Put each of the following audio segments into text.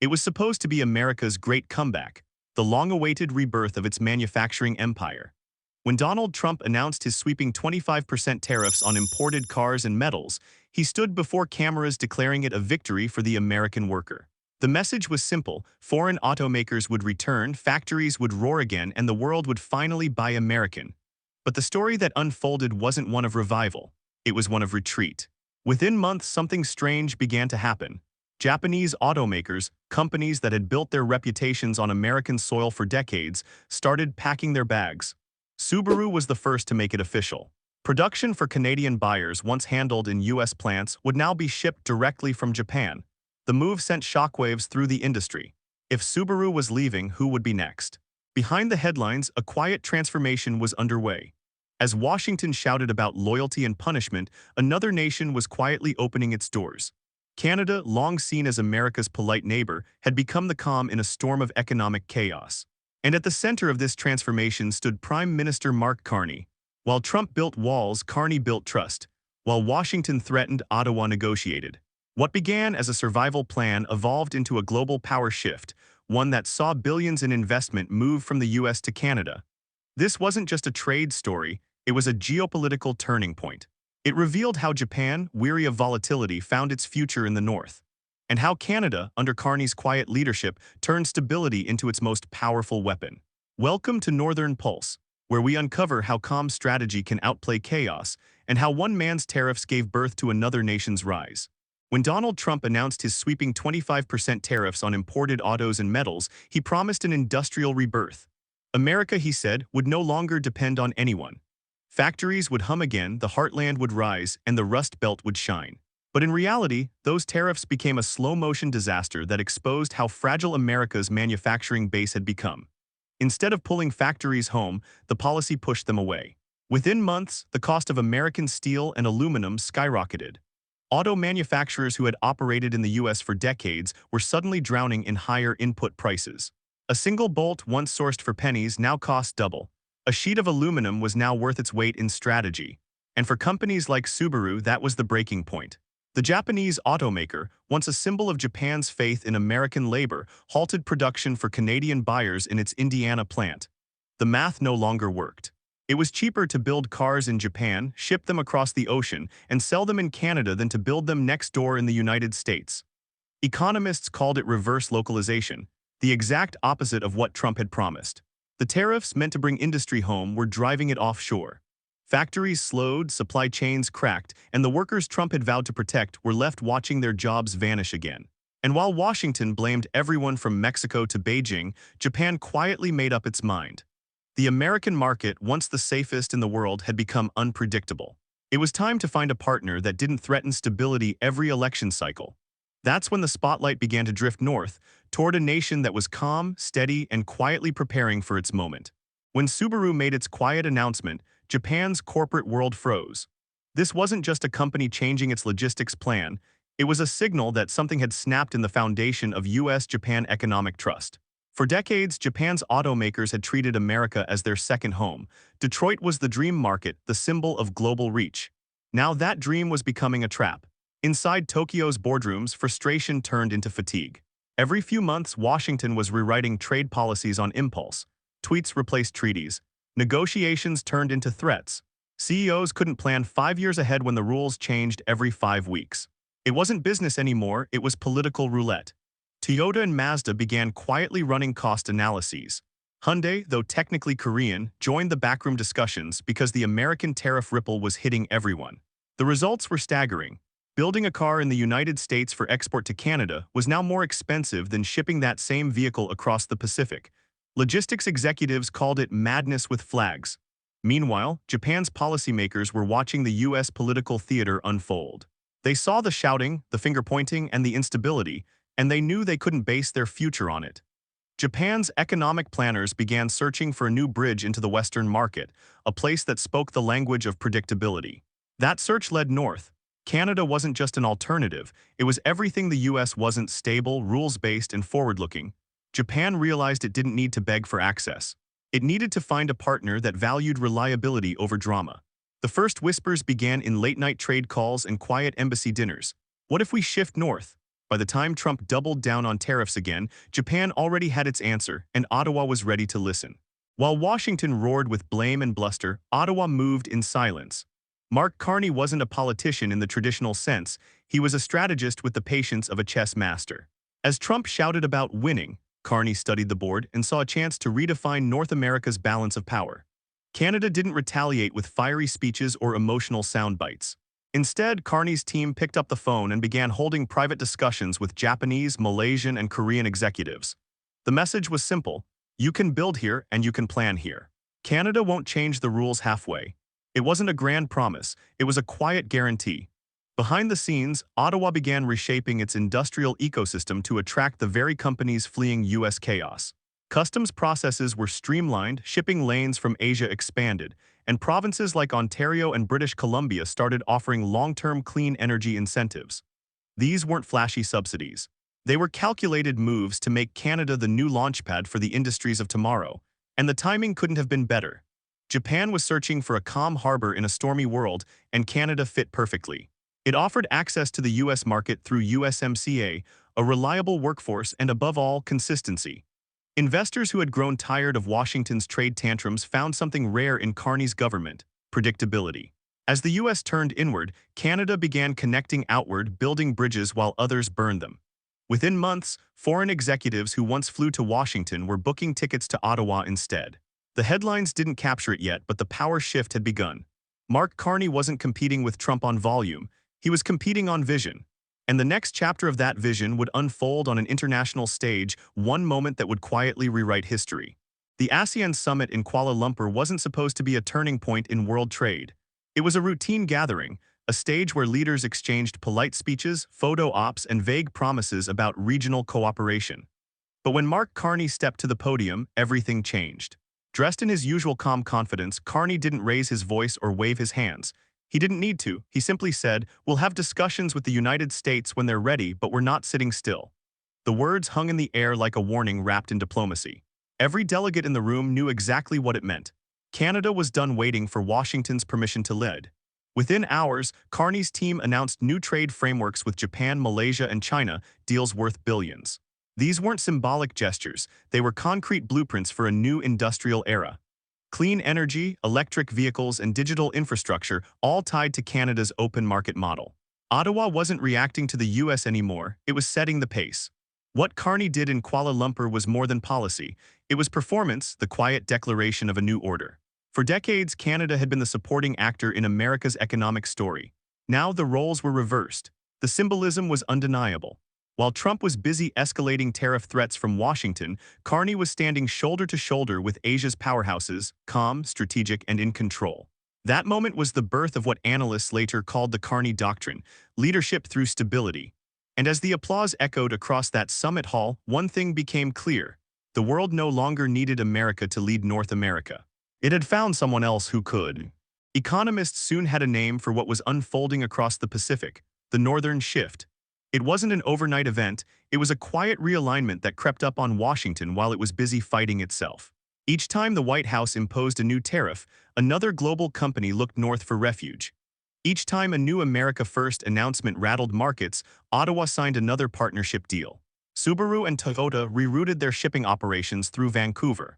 It was supposed to be America's great comeback, the long-awaited rebirth of its manufacturing empire. When Donald Trump announced his sweeping 25% tariffs on imported cars and metals, he stood before cameras declaring it a victory for the American worker. The message was simple: foreign automakers would return, factories would roar again, and the world would finally buy American. But the story that unfolded wasn't one of revival. It was one of retreat. Within months, something strange began to happen. Japanese automakers, companies that had built their reputations on American soil for decades, started packing their bags. Subaru was the first to make it official. Production for Canadian buyers, once handled in U.S. plants, would now be shipped directly from Japan. The move sent shockwaves through the industry. If Subaru was leaving, who would be next? Behind the headlines, a quiet transformation was underway. As Washington shouted about loyalty and punishment, another nation was quietly opening its doors. Canada, long seen as America's polite neighbor, had become the calm in a storm of economic chaos. And at the center of this transformation stood Prime Minister Mark Carney. While Trump built walls, Carney built trust. While Washington threatened, Ottawa negotiated. What began as a survival plan evolved into a global power shift, one that saw billions in investment move from the U.S. to Canada. This wasn't just a trade story, it was a geopolitical turning point. It revealed how Japan, weary of volatility, found its future in the north, and how Canada, under Carney's quiet leadership, turned stability into its most powerful weapon. Welcome to Northern Pulse, where we uncover how calm strategy can outplay chaos, and how one man's tariffs gave birth to another nation's rise. When Donald Trump announced his sweeping 25% tariffs on imported autos and metals, he promised an industrial rebirth. America, he said, would no longer depend on anyone. Factories would hum again, the heartland would rise, and the Rust Belt would shine. But in reality, those tariffs became a slow-motion disaster that exposed how fragile America's manufacturing base had become. Instead of pulling factories home, the policy pushed them away. Within months, the cost of American steel and aluminum skyrocketed. Auto manufacturers who had operated in the U.S. for decades were suddenly drowning in higher input prices. A single bolt, once sourced for pennies, now cost double. A sheet of aluminum was now worth its weight in strategy. And for companies like Subaru, that was the breaking point. The Japanese automaker, once a symbol of Japan's faith in American labor, halted production for Canadian buyers in its Indiana plant. The math no longer worked. It was cheaper to build cars in Japan, ship them across the ocean, and sell them in Canada than to build them next door in the United States. Economists called it reverse localization, the exact opposite of what Trump had promised. The tariffs meant to bring industry home were driving it offshore. Factories slowed, supply chains cracked, and the workers Trump had vowed to protect were left watching their jobs vanish again. And while Washington blamed everyone from Mexico to Beijing, Japan quietly made up its mind. The American market, once the safest in the world, had become unpredictable. It was time to find a partner that didn't threaten stability every election cycle. That's when the spotlight began to drift north, toward a nation that was calm, steady, and quietly preparing for its moment. When Subaru made its quiet announcement, Japan's corporate world froze. This wasn't just a company changing its logistics plan, it was a signal that something had snapped in the foundation of U.S.-Japan economic trust. For decades, Japan's automakers had treated America as their second home. Detroit was the dream market, the symbol of global reach. Now that dream was becoming a trap. Inside Tokyo's boardrooms, frustration turned into fatigue. Every few months, Washington was rewriting trade policies on impulse. Tweets replaced treaties. Negotiations turned into threats. CEOs couldn't plan 5 years ahead when the rules changed every 5 weeks. It wasn't business anymore, it was political roulette. Toyota and Mazda began quietly running cost analyses. Hyundai, though technically Korean, joined the backroom discussions because the American tariff ripple was hitting everyone. The results were staggering. Building a car in the United States for export to Canada was now more expensive than shipping that same vehicle across the Pacific. Logistics executives called it madness with flags. Meanwhile, Japan's policymakers were watching the U.S. political theater unfold. They saw the shouting, the finger-pointing, and the instability, and they knew they couldn't base their future on it. Japan's economic planners began searching for a new bridge into the Western market, a place that spoke the language of predictability. That search led north. Canada wasn't just an alternative, it was everything the U.S. wasn't: stable, rules-based, and forward-looking. Japan realized it didn't need to beg for access. It needed to find a partner that valued reliability over drama. The first whispers began in late-night trade calls and quiet embassy dinners. What if we shift north? By the time Trump doubled down on tariffs again, Japan already had its answer, and Ottawa was ready to listen. While Washington roared with blame and bluster, Ottawa moved in silence. Mark Carney wasn't a politician in the traditional sense, he was a strategist with the patience of a chess master. As Trump shouted about winning, Carney studied the board and saw a chance to redefine North America's balance of power. Canada didn't retaliate with fiery speeches or emotional sound bites. Instead, Carney's team picked up the phone and began holding private discussions with Japanese, Malaysian, and Korean executives. The message was simple: you can build here and you can plan here. Canada won't change the rules halfway. It wasn't a grand promise, it was a quiet guarantee. Behind the scenes, Ottawa began reshaping its industrial ecosystem to attract the very companies fleeing U.S. chaos. Customs processes were streamlined, shipping lanes from Asia expanded, and provinces like Ontario and British Columbia started offering long-term clean energy incentives. These weren't flashy subsidies. They were calculated moves to make Canada the new launchpad for the industries of tomorrow, and the timing couldn't have been better. Japan was searching for a calm harbor in a stormy world, and Canada fit perfectly. It offered access to the U.S. market through USMCA, a reliable workforce, and above all, consistency. Investors who had grown tired of Washington's trade tantrums found something rare in Carney's government: predictability. As the U.S. turned inward, Canada began connecting outward, building bridges while others burned them. Within months, foreign executives who once flew to Washington were booking tickets to Ottawa instead. The headlines didn't capture it yet, but the power shift had begun. Mark Carney wasn't competing with Trump on volume, he was competing on vision. And the next chapter of that vision would unfold on an international stage, one moment that would quietly rewrite history. The ASEAN summit in Kuala Lumpur wasn't supposed to be a turning point in world trade. It was a routine gathering, a stage where leaders exchanged polite speeches, photo ops, and vague promises about regional cooperation. But when Mark Carney stepped to the podium, everything changed. Dressed in his usual calm confidence, Carney didn't raise his voice or wave his hands. He didn't need to. He simply said, "We'll have discussions with the United States when they're ready, but we're not sitting still." The words hung in the air like a warning wrapped in diplomacy. Every delegate in the room knew exactly what it meant. Canada was done waiting for Washington's permission to lead. Within hours, Carney's team announced new trade frameworks with Japan, Malaysia, and China, deals worth billions. These weren't symbolic gestures, they were concrete blueprints for a new industrial era. Clean energy, electric vehicles, and digital infrastructure, all tied to Canada's open market model. Ottawa wasn't reacting to the U.S. anymore, it was setting the pace. What Carney did in Kuala Lumpur was more than policy. It was performance, the quiet declaration of a new order. For decades, Canada had been the supporting actor in America's economic story. Now the roles were reversed. The symbolism was undeniable. While Trump was busy escalating tariff threats from Washington, Carney was standing shoulder to shoulder with Asia's powerhouses, calm, strategic, and in control. That moment was the birth of what analysts later called the Carney Doctrine: leadership through stability. And as the applause echoed across that summit hall, one thing became clear: the world no longer needed America to lead North America. It had found someone else who could. Economists soon had a name for what was unfolding across the Pacific: the Northern Shift. It wasn't an overnight event, it was a quiet realignment that crept up on Washington while it was busy fighting itself. Each time the White House imposed a new tariff, another global company looked north for refuge. Each time a new America First announcement rattled markets, Ottawa signed another partnership deal. Subaru and Toyota rerouted their shipping operations through Vancouver.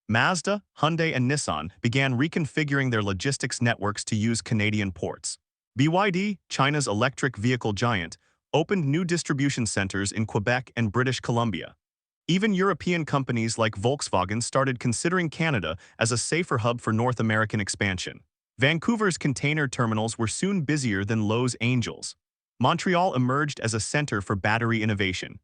Mazda, Hyundai, and Nissan began reconfiguring their logistics networks to use Canadian ports. BYD, China's electric vehicle giant, opened new distribution centers in Quebec and British Columbia. Even European companies like Volkswagen started considering Canada as a safer hub for North American expansion. Vancouver's container terminals were soon busier than Los Angeles. Montreal emerged as a center for battery innovation.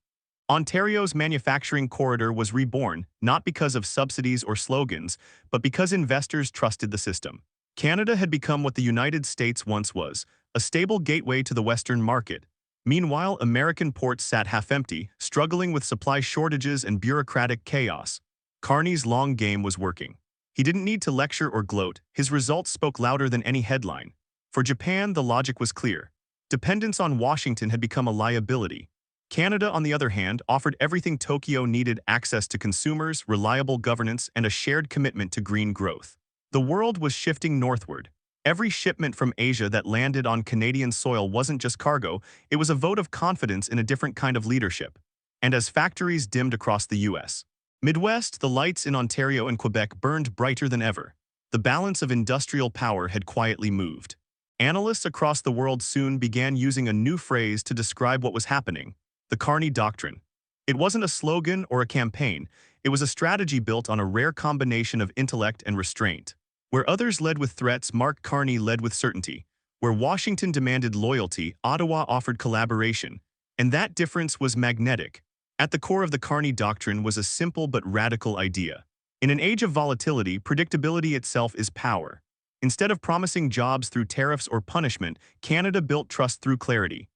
Ontario's manufacturing corridor was reborn, not because of subsidies or slogans, but because investors trusted the system. Canada had become what the United States once was: a stable gateway to the Western market. Meanwhile, American ports sat half-empty, struggling with supply shortages and bureaucratic chaos. Carney's long game was working. He didn't need to lecture or gloat, his results spoke louder than any headline. For Japan, the logic was clear. Dependence on Washington had become a liability. Canada, on the other hand, offered everything Tokyo needed: access to consumers, reliable governance, and a shared commitment to green growth. The world was shifting northward, Every shipment from Asia that landed on Canadian soil wasn't just cargo, it was a vote of confidence in a different kind of leadership. And as factories dimmed across the U.S. Midwest, the lights in Ontario and Quebec burned brighter than ever. The balance of industrial power had quietly moved. Analysts across the world soon began using a new phrase to describe what was happening: the Carney Doctrine. It wasn't a slogan or a campaign, it was a strategy built on a rare combination of intellect and restraint. Where others led with threats, Mark Carney led with certainty. Where Washington demanded loyalty, Ottawa offered collaboration. And that difference was magnetic. At the core of the Carney Doctrine was a simple but radical idea. In an age of volatility, predictability itself is power. Instead of promising jobs through tariffs or punishment, Canada built trust through clarity.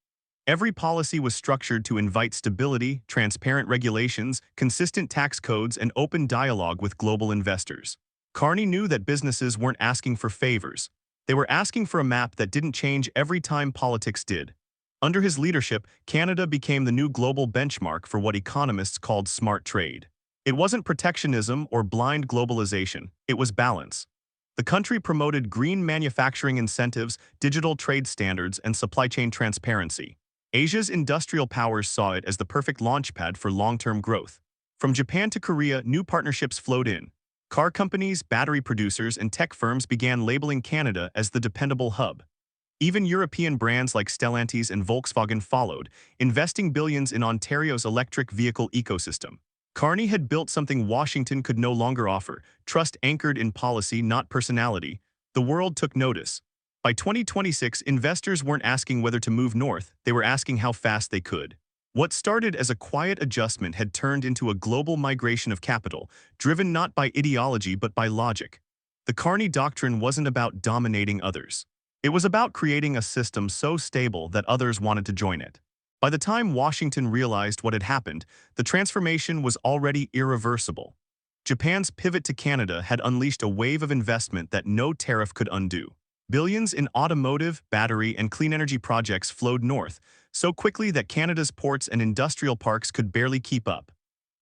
Every policy was structured to invite stability, transparent regulations, consistent tax codes, and open dialogue with global investors. Carney knew that businesses weren't asking for favors. They were asking for a map that didn't change every time politics did. Under his leadership, Canada became the new global benchmark for what economists called smart trade. It wasn't protectionism or blind globalization, it was balance. The country promoted green manufacturing incentives, digital trade standards, and supply chain transparency. Asia's industrial powers saw it as the perfect launchpad for long-term growth. From Japan to Korea, new partnerships flowed in. Car companies, battery producers, and tech firms began labeling Canada as the dependable hub. Even European brands like Stellantis and Volkswagen followed, investing billions in Ontario's electric vehicle ecosystem. Carney had built something Washington could no longer offer: trust anchored in policy, not personality. The world took notice. By 2026, investors weren't asking whether to move north, they were asking how fast they could. What started as a quiet adjustment had turned into a global migration of capital, driven not by ideology but by logic. The Carney Doctrine wasn't about dominating others. It was about creating a system so stable that others wanted to join it. By the time Washington realized what had happened, the transformation was already irreversible. Japan's pivot to Canada had unleashed a wave of investment that no tariff could undo. Billions in automotive, battery, and clean energy projects flowed north, so quickly that Canada's ports and industrial parks could barely keep up.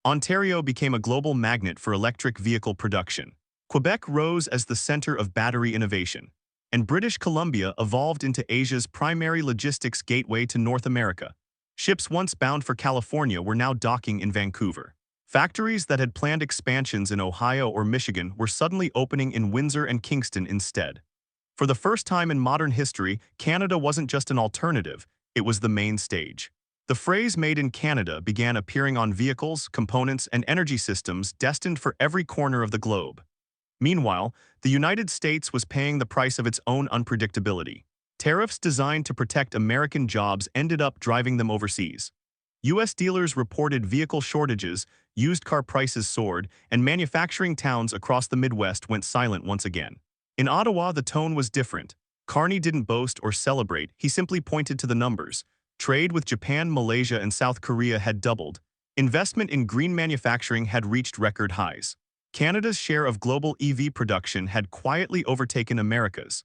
Ontario became a global magnet for electric vehicle production. Quebec rose as the center of battery innovation. And British Columbia evolved into Asia's primary logistics gateway to North America. Ships once bound for California were now docking in Vancouver. Factories that had planned expansions in Ohio or Michigan were suddenly opening in Windsor and Kingston instead. For the first time in modern history, Canada wasn't just an alternative, it was the main stage. The phrase "made in Canada" began appearing on vehicles, components, and energy systems destined for every corner of the globe. Meanwhile, the United States was paying the price of its own unpredictability. Tariffs designed to protect American jobs ended up driving them overseas. U.S. dealers reported vehicle shortages, used car prices soared, and manufacturing towns across the Midwest went silent once again. In Ottawa, the tone was different. Carney didn't boast or celebrate, he simply pointed to the numbers. Trade with Japan, Malaysia, and South Korea had doubled. Investment in green manufacturing had reached record highs. Canada's share of global EV production had quietly overtaken America's.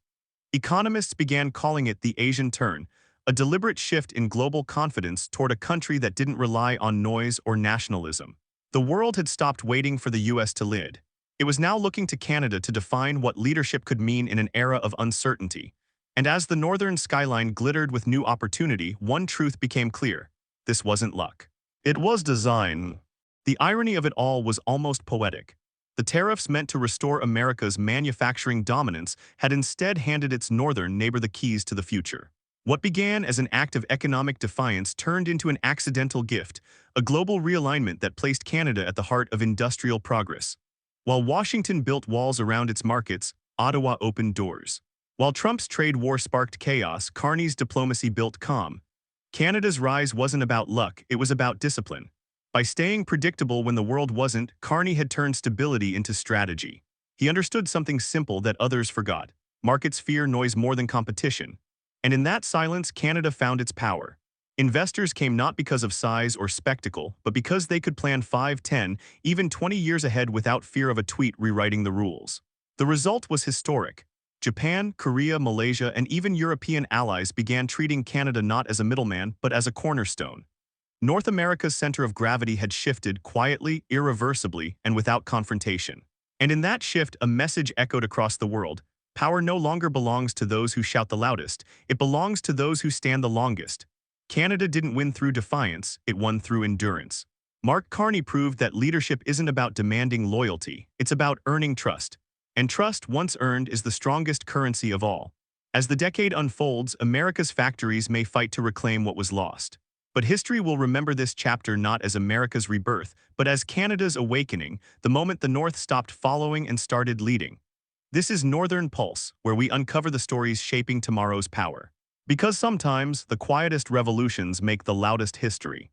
Economists began calling it the Asian turn, a deliberate shift in global confidence toward a country that didn't rely on noise or nationalism. The world had stopped waiting for the U.S. to lead. It was now looking to Canada to define what leadership could mean in an era of uncertainty. And as the northern skyline glittered with new opportunity, one truth became clear: this wasn't luck. It was design. The irony of it all was almost poetic. The tariffs meant to restore America's manufacturing dominance had instead handed its northern neighbor the keys to the future. What began as an act of economic defiance turned into an accidental gift, a global realignment that placed Canada at the heart of industrial progress. While Washington built walls around its markets, Ottawa opened doors. While Trump's trade war sparked chaos, Carney's diplomacy built calm. Canada's rise wasn't about luck, it was about discipline. By staying predictable when the world wasn't, Carney had turned stability into strategy. He understood something simple that others forgot: markets fear noise more than competition. And in that silence, Canada found its power. Investors came not because of size or spectacle, but because they could plan 5, 10, even 20 years ahead without fear of a tweet rewriting the rules. The result was historic. Japan, Korea, Malaysia, and even European allies began treating Canada not as a middleman, but as a cornerstone. North America's center of gravity had shifted quietly, irreversibly, and without confrontation. And in that shift, a message echoed across the world: Power no longer belongs to those who shout the loudest, it belongs to those who stand the longest. Canada didn't win through defiance, it won through endurance. Mark Carney proved that leadership isn't about demanding loyalty, it's about earning trust. And trust, once earned, is the strongest currency of all. As the decade unfolds, America's factories may fight to reclaim what was lost. But history will remember this chapter not as America's rebirth, but as Canada's awakening, the moment the North stopped following and started leading. This is Northern Pulse, where we uncover the stories shaping tomorrow's power. Because sometimes, the quietest revolutions make the loudest history.